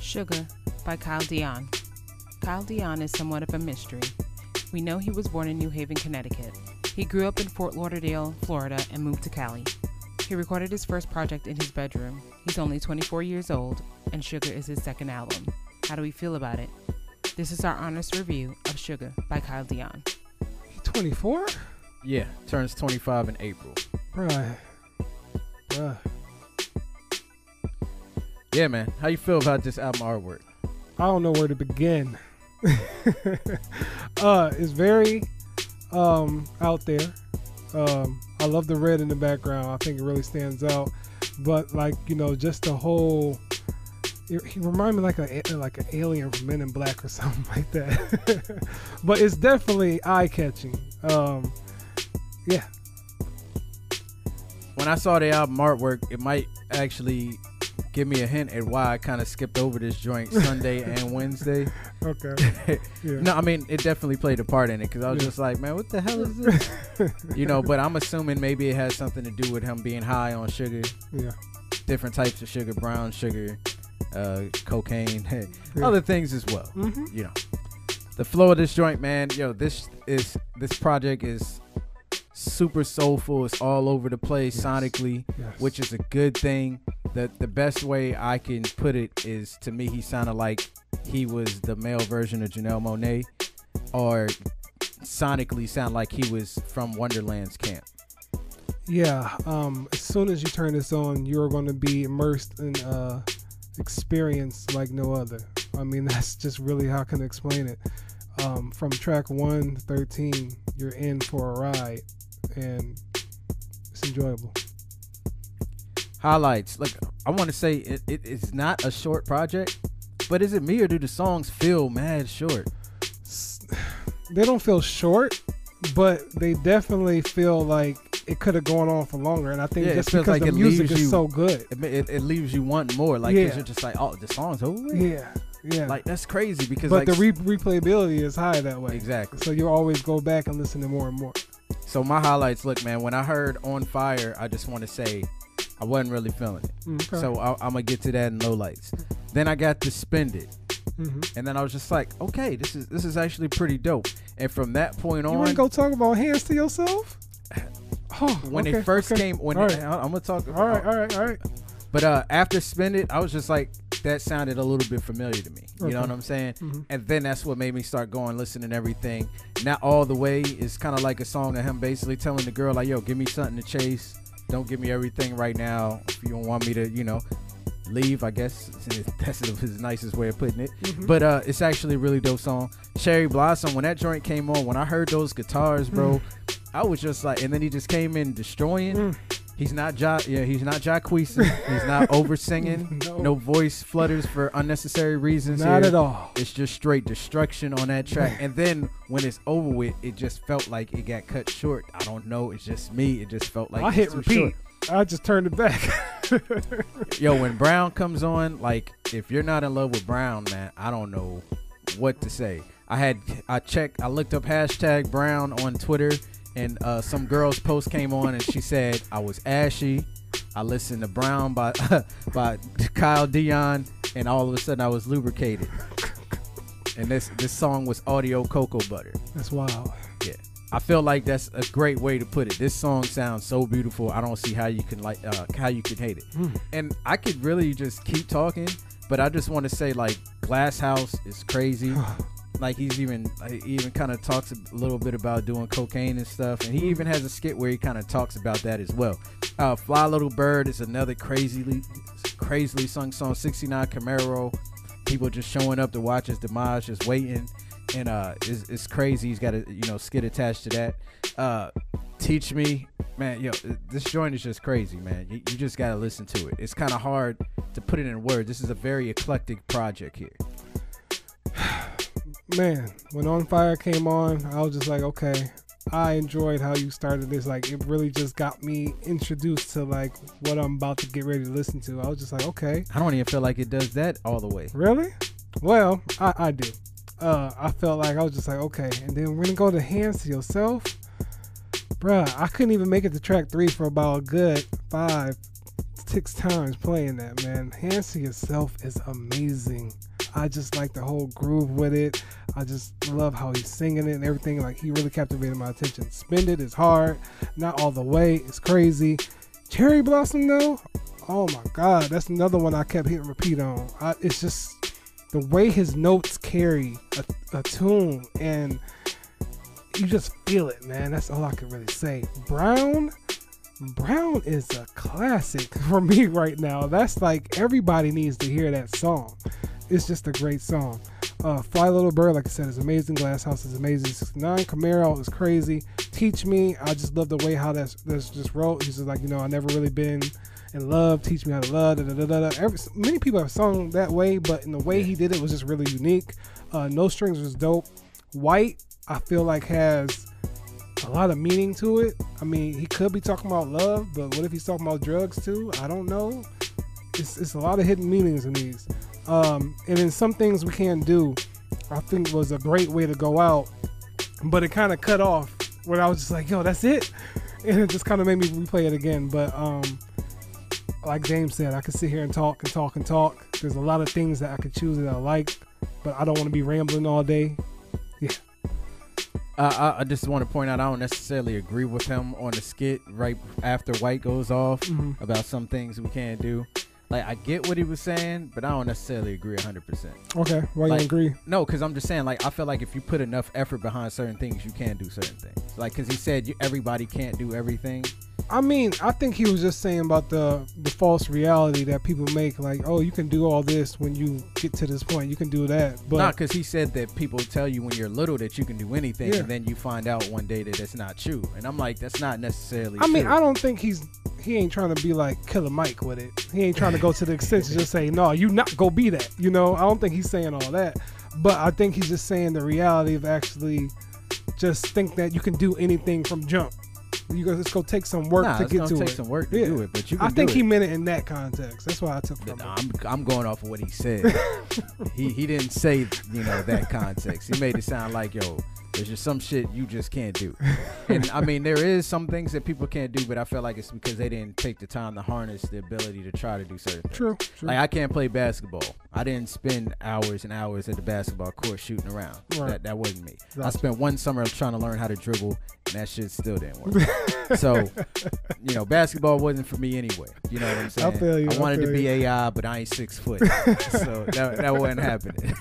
Suga by Kyle Dion. Kyle Dion is somewhat of a mystery. We know he was born in New Haven, Connecticut. He grew up in Fort Lauderdale, Florida, and moved to Cali. He recorded his first project in his bedroom. He's only 24 years old, and Suga is his second album. How do we feel about it? This is our honest review of Suga by Kyle Dion. He 24? Yeah, turns 25 in April. Bruh. Yeah, man. How you feel about this album artwork? I don't know where to begin. It's very out there. I love the red in the background. I think it really stands out. But like, you know, just the whole, he reminded me like an alien from Men in Black or something like that. But it's definitely eye-catching. Yeah. When I saw the album artwork, it might actually give me a hint at why I kind of skipped over this joint Sunday and Wednesday. Okay. Yeah. No, I mean, it definitely played a part in it because I was just like, man, what the hell is this? You know, but I'm assuming maybe it has something to do with him being high on sugar. Yeah. Different types of sugar, brown sugar, cocaine, other things as well. Mm-hmm. You know, the flow of this joint, man, this project is super soulful. It's all over the place sonically, which is a good thing. The best way I can put it is, to me, he sounded like he was the male version of Janelle Monáe, or sonically sound like he was from Wonderland's camp. Yeah. As soon as you turn this on, you're going to be immersed in experience like no other. I mean, that's just really how I can explain it. From track 1 to 13, you're in for a ride, and it's enjoyable. Highlights. Like, I want to say it's not a short project, but is it me or do the songs feel mad short? They don't feel short, but they definitely feel like it could have gone on for longer. And I think just because like the music is so good, it leaves you wanting more. Like, you're just like, oh, the song's over. Yeah. Like, that's crazy because, but like, the replayability is high that way. Exactly. So you always go back and listen to more and more. So my highlights, look, man, when I heard On Fire, I just want to say I wasn't really feeling it. Okay. So I'm going to get to that in lowlights. Then I got to Spend It. Mm-hmm. And then I was just like, okay, this is actually pretty dope. And from that point on, you want to go talk about Hands to Yourself? When it first came, I'm going to talk. All right. But after Spend It, I was just like, that sounded a little bit familiar to me. You know what I'm saying? Mm-hmm. And then that's what made me start going, listening to everything. Not All the Way is kind of like a song of him basically telling the girl, like, yo, give me something to chase. Don't give me everything right now. If you don't want me to, leave, I guess. That's his nicest way of putting it. Mm-hmm. But it's actually a really dope song. Cherry Blossom, when that joint came on, when I heard those guitars, bro, I was just like, and then he just came in destroying. He's not Jacquees. He's not over singing. No voice flutters for unnecessary reasons. Not at all. It's just straight destruction on that track. And then when it's over with, it just felt like it got cut short. I don't know. It's just me. It just felt like I hit repeat. Short. I just turned it back. Yo, when Brown comes on, like, if you're not in love with Brown, man, I don't know what to say. I looked up hashtag Brown on Twitter, and some girl's post came on, and she said I was ashy. I listened to Brown by Kyle Dion, and all of a sudden I was lubricated. And this song was audio cocoa butter. That's wild. Yeah, I feel like that's a great way to put it. This song sounds so beautiful. I don't see how you can hate it. And I could really just keep talking, but I just want to say, like, Glass House is crazy. Like, he even kind of talks a little bit about doing cocaine and stuff, and he even has a skit where he kind of talks about that as well. Fly Little Bird is another crazily sung song. 69 Camaro, people just showing up to watch his demise, just waiting, and it's crazy. He's got a skit attached to that. Teach Me, man, this joint is just crazy, man. You just gotta listen to it. It's kind of hard to put it in words. This is a very eclectic project here. Man, when On Fire came on, I was just like, okay, I enjoyed how you started this. Like, it really just got me introduced to, like, what I'm about to get ready to listen to. I was just like, okay. I don't even feel like it does that all the way. Really? Well, I do. I felt like I was just like, okay. And then we're going to go to Hands to Yourself. Bruh, I couldn't even make it to track 3 for about a good 5 6 times playing that, man. Hands to Yourself is amazing. I just like the whole groove with it. I just love how he's singing it and everything. Like, he really captivated my attention. Spend It is hard. Not All the Way is crazy. Cherry Blossom, though, oh my God, that's another one I kept hitting repeat on. It's just the way his notes carry a tune, and you just feel it, man. That's all I can really say. Brown is a classic for me right now. That's like, everybody needs to hear that song. It's just a great song. Fly Little Bird, like I said, is amazing. Glass House is amazing. 69 Camaro is crazy. Teach Me, I just love the way how that's just wrote. He's just like, I never really been in love. Teach me how to love. Da, da, da, da. Many people have sung that way, but in the way he did it was just really unique. No Strings was dope. White, I feel like, has a lot of meaning to it. I mean, he could be talking about love, but what if he's talking about drugs too? I don't know. It's a lot of hidden meanings in these. And then Some Things We Can't Do, I think was a great way to go out, but it kind of cut off when I was just like, yo, that's it. And it just kind of made me replay it again. But like James said, I could sit here and talk and talk and talk. There's a lot of things that I could choose that I like, but I don't want to be rambling all day. Yeah. I just want to point out, I don't necessarily agree with him on the skit right after White goes off about Some Things We Can't Do. Like, I get what he was saying, but I don't necessarily agree 100%. Okay, why you agree? No, because I'm just saying, like, I feel like if you put enough effort behind certain things, you can do certain things. Like, because he said everybody can't do everything. I mean, I think he was just saying about the false reality that people make, like, oh, you can do all this when you get to this point, you can do that. But not because he said that people tell you when you're little that you can do anything, and then you find out one day that that's not true. And I'm like, that's not necessarily true. I mean, I don't think he ain't trying to be like Killer Mike with it. He ain't trying to go to the extent to just say, no, you not go be that. I don't think he's saying all that. But I think he's just saying the reality of actually just think that you can do anything from jump. You go, let's go take some work to get to it. It's gonna take some work to do it, but you can I think he meant it in that context. That's why I took from it. I'm going off of what he said. he didn't say, that context. He made it sound like, yo, there's just some shit you just can't do. And I mean, there is some things that people can't do, but I feel like it's because they didn't take the time to harness the ability to try to do certain things. True. Like, I can't play basketball. I didn't spend hours and hours at the basketball court shooting around. Right. That wasn't me. Gotcha. I spent one summer trying to learn how to dribble, and that shit still didn't work. So, basketball wasn't for me anyway. You know what I'm saying? I feel you. I wanted to be AI, but I ain't 6 foot. So that wasn't happening.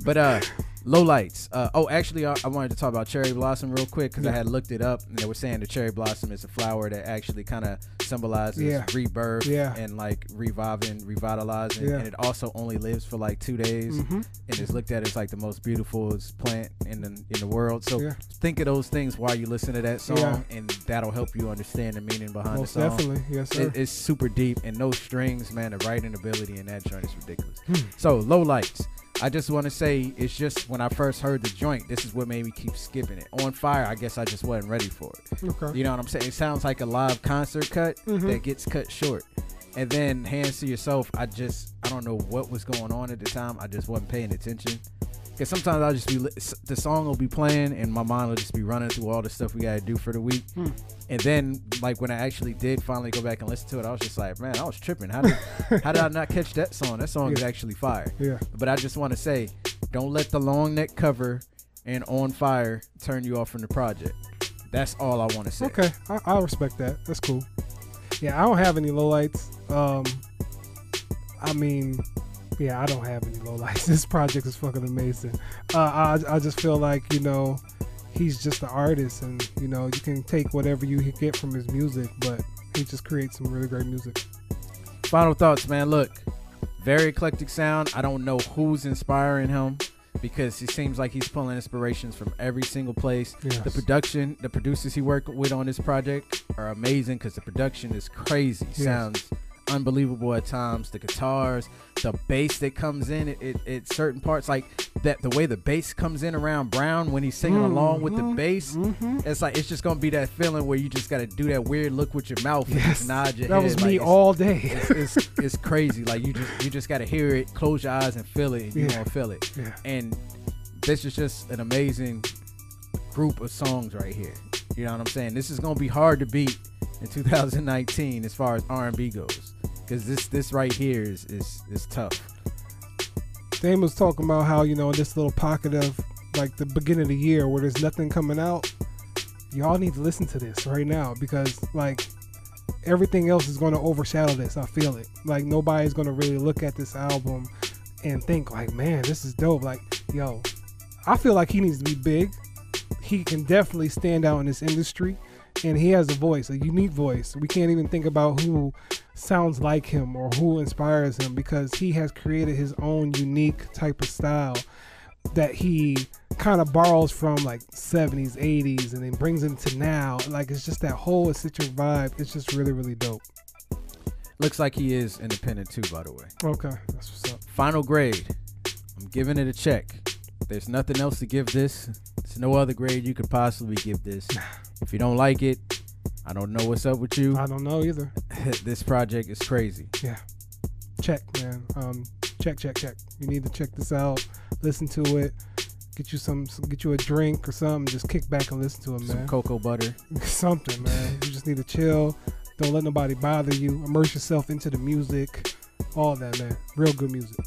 But low lights. Actually, I wanted to talk about cherry blossom real quick because I had looked it up, and they were saying the cherry blossom is a flower that actually kind of symbolizes rebirth and like revitalizing, and it also only lives for like 2 days, and is looked at as like the most beautiful plant in the world. So think of those things while you listen to that song, and that'll help you understand the meaning behind Most the song. Definitely, yes, sir. It's super deep, and no strings, man. The writing ability in that joint is ridiculous. So low lights. I just want to say, it's just when I first heard the joint, this is what made me keep skipping it. On Fire, I guess I just wasn't ready for it. Okay. You know what I'm saying? It sounds like a live concert cut that gets cut short. And then Hands to Yourself, I don't know what was going on at the time. I just wasn't paying attention. Because sometimes I'll just be, the song will be playing and my mind will just be running through all the stuff we got to do for the week. And then, like, when I actually did finally go back and listen to it, I was just like, man, I was tripping. How did I not catch that song? That song is actually fire. Yeah. But I just want to say, don't let the long neck cover and On Fire turn you off from the project. That's all I want to say. Okay, I respect that. That's cool. Yeah, I don't have any lowlights. I mean, yeah, I don't have any lowlights. This project is fucking amazing. I just feel like, he's just an artist, and you can take whatever you get from his music, but he just creates some really great music. Final thoughts, man. Look, very eclectic sound. I don't know who's inspiring him, because it seems like he's pulling inspirations from every single place. Yes. The producers he worked with on this project are amazing, because the production is crazy. Yes. Sounds unbelievable at times. The guitars, the bass that comes in it certain parts, like that, the way the bass comes in around Brown when he's singing along with the bass, it's like, it's just gonna be that feeling where you just gotta do that weird look with your mouth and just nod your head. That was me all day. It's crazy. Like, you just gotta hear it, close your eyes and feel it, and you gonna feel it. And this is just an amazing group of songs right here. You know what I'm saying? This is gonna be hard to beat in 2019 as far as R&B goes, because this right here is tough. Dame was talking about how, you know, this little pocket of like the beginning of the year where there's nothing coming out, y'all need to listen to this right now, because like everything else is going to overshadow this. I feel it. Like nobody's going to really look at this album and think like, man, this is dope. Like, yo, I feel like he needs to be big. He can definitely stand out in this industry, and he has a voice, a unique voice. We can't even think about who sounds like him or who inspires him, because he has created his own unique type of style that he kind of borrows from like 70s, 80s, and then brings into now. Like, it's just that whole eccentric vibe. It's just really, really dope. Looks like he is independent too, by the way. Okay, that's what's up. Final grade. I'm giving it a check. There's nothing else to give this. There's no other grade you could possibly give this. If you don't like it, I don't know what's up with you. I don't know either. This project is crazy. Yeah. Check, man. Check. You need to check this out. Listen to it. Get you a drink or something. Just kick back and listen to it, man. Some cocoa butter. Something, man. You just need to chill. Don't let nobody bother you. Immerse yourself into the music. All that, man. Real good music.